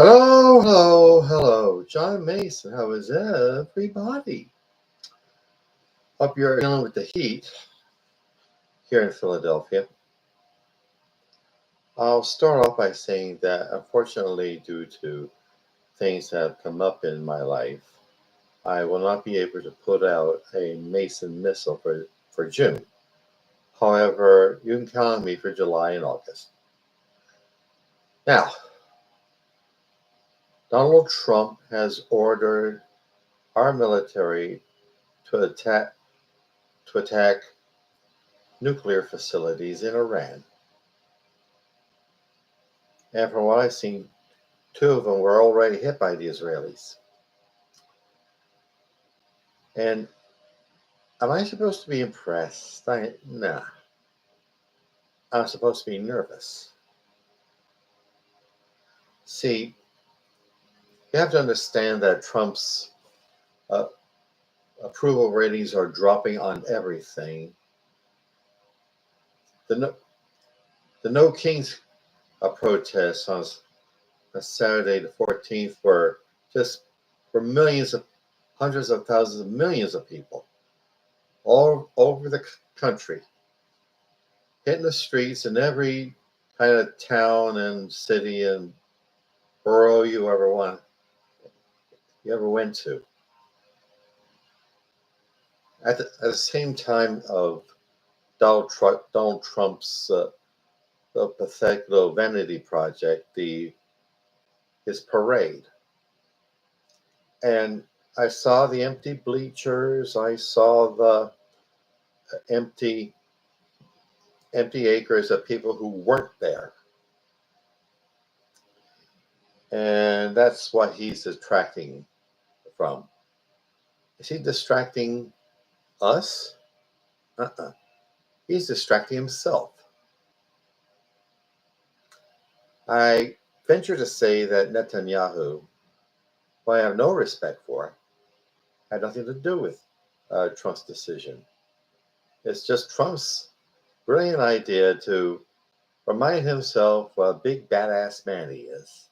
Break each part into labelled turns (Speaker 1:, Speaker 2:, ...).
Speaker 1: Hello, hello, hello. John Mason, how is everybody? Hope you're dealing with the heat here in Philadelphia. I'll start off by saying that unfortunately, due to things that have come up in my life, I will not be able to put out a Mason missile for June. However, you can count on me for July and August. Now, Donald Trump has ordered our military to attack nuclear facilities in Iran. And from what I've seen, two of them were already hit by the Israelis. And am I supposed to be impressed? Nah. I'm supposed to be nervous. See, you have to understand that Trump's uh, approval ratings are dropping on everything. The No Kings protests on Saturday the 14th were just for millions of, hundreds of thousands of millions of people all over the country, hitting the streets in every kind of town and city and borough you ever went to. At the same time of Donald Trump's the pathetic little vanity project, his parade, and I saw the empty bleachers. I saw the empty acres of people who weren't there. And that's what he's distracting from. Is he distracting us? Uh-uh. He's distracting himself. I venture to say that Netanyahu, who I have no respect for, had nothing to do with Trump's decision. It's just Trump's brilliant idea to remind himself what a big badass man he is.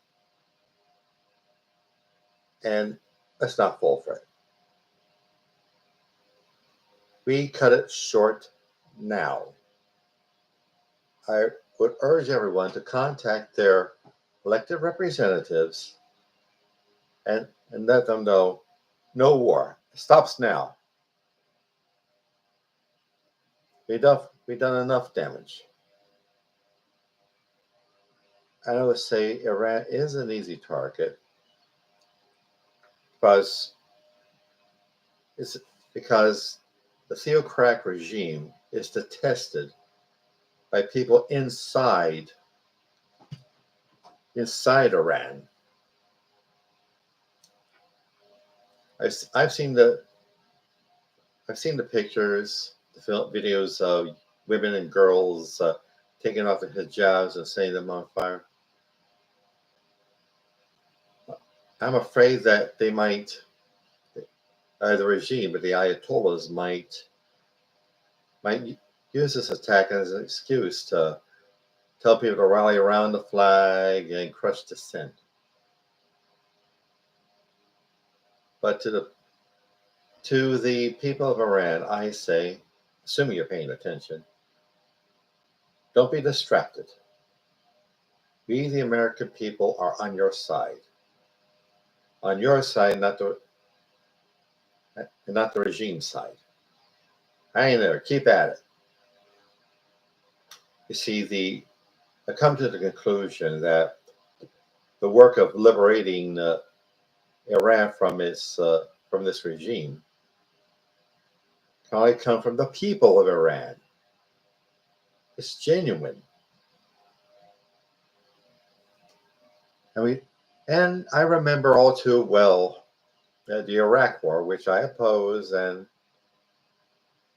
Speaker 1: And let's not fall for it. We cut it short now. I would urge everyone to contact their elected representatives and let them know no war. It stops now. We've done enough damage. I would say Iran is an easy target because it's because the theocratic regime is detested by people inside Iran. I've seen the pictures, the videos of women and girls taking off their hijabs and setting them on fire. I'm afraid that they might, the regime, but the Ayatollahs might use this attack as an excuse to tell people to rally around the flag and crush dissent. But to the people of Iran, I say, assuming you're paying attention, don't be distracted. We, the American people, are on your side. On your side, not the regime side. Hang in there. Keep at it. You see, I come to the conclusion that the work of liberating Iran from this regime can only come from the people of Iran. It's genuine. And I remember all too well the Iraq War, which I opposed and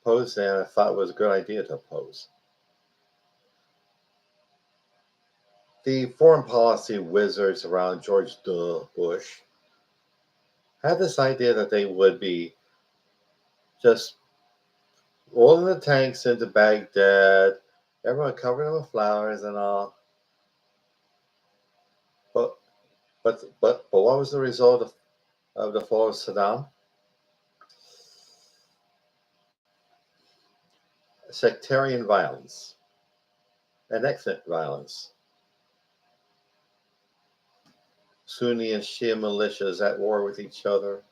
Speaker 1: I thought it was a good idea to oppose. The foreign policy wizards around George W. Bush had this idea that they would be just rolling the tanks into Baghdad, everyone covered them with flowers and all. But But what was the result of the fall of Saddam? Sectarian violence and ethnic violence. Sunni and Shia militias at war with each other.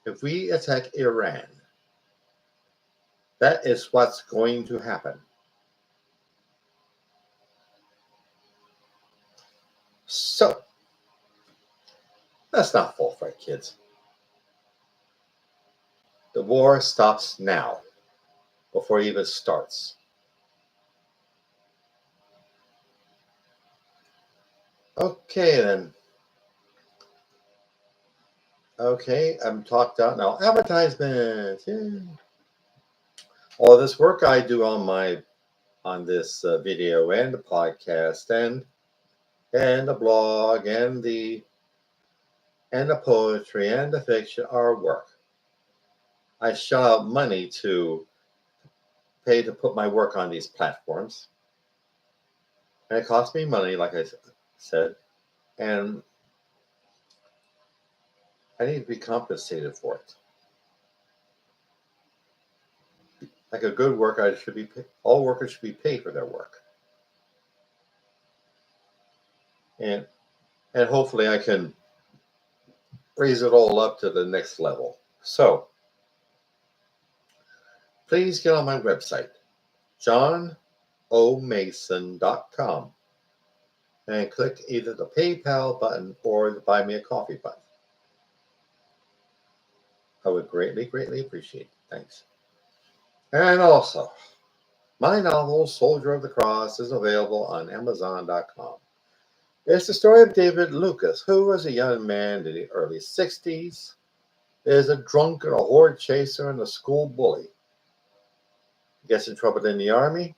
Speaker 1: If we attack Iran, that is what's going to happen. So, let's not fall for it, kids. The war stops now, before it even starts. Okay, then. Okay, I'm talked out now. Advertisement. Yeah. All this work I do on this video and the podcast and the blog and the poetry and the fiction are work. I shell out money to pay to put my work on these platforms, and it costs me money, like I said, and I need to be compensated for it. Like a good worker, all workers should be paid for their work, and hopefully I can raise it all up to the next level. So please get on my website, johnomason.com, and click either the PayPal button or the Buy Me a Coffee button. I would greatly, greatly appreciate it. Thanks. And also, my novel, Soldier of the Cross, is available on Amazon.com. It's the story of David Lucas, who was a young man in the early 60s, is a drunk and a horde chaser and a school bully. Gets in trouble in the army,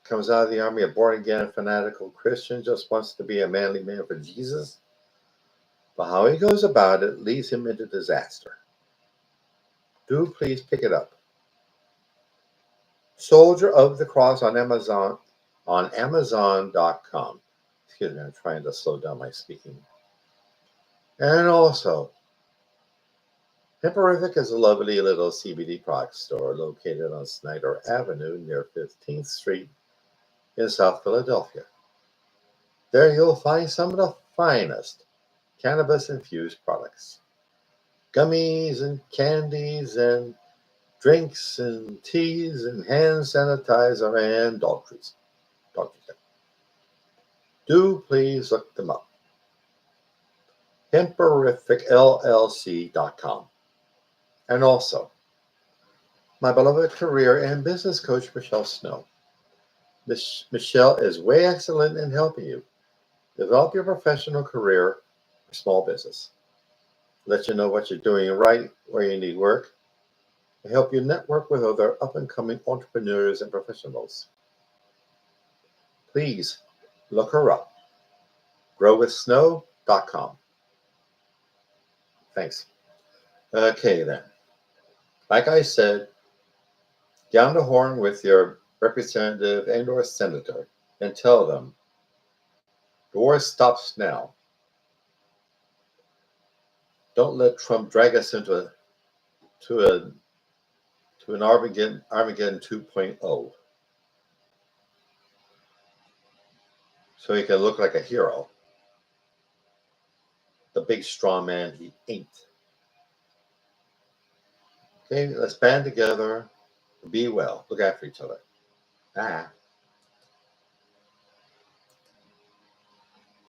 Speaker 1: comes out of the army a born-again fanatical Christian, just wants to be a manly man for Jesus. But how he goes about it leads him into disaster. Do please pick it up. Soldier of the Cross on Amazon, on Amazon.com. Excuse me, I'm trying to slow down my speaking. And also, Hipporific is a lovely little CBD product store located on Snyder Avenue near 15th Street in South Philadelphia. There you'll find some of the finest cannabis-infused products. Gummies and candies and drinks and teas and hand sanitizer and dog treats. Do please look them up. HemporificLLC.com. And also, my beloved career and business coach, Michelle Snow. Michelle is way excellent in helping you develop your professional career or small business. Let you know what you're doing right, where you need work, and help you network with other up-and-coming entrepreneurs and professionals. Please look her up. growwithsnow.com. Thanks. Okay, then. Like I said, get on the horn with your representative and or senator and tell them the war stops now. Don't let Trump drag us into an Armageddon 2.0 so he can look like a hero. The big straw man he ain't. Okay, let's band together. Be well. Look after each other. Bye.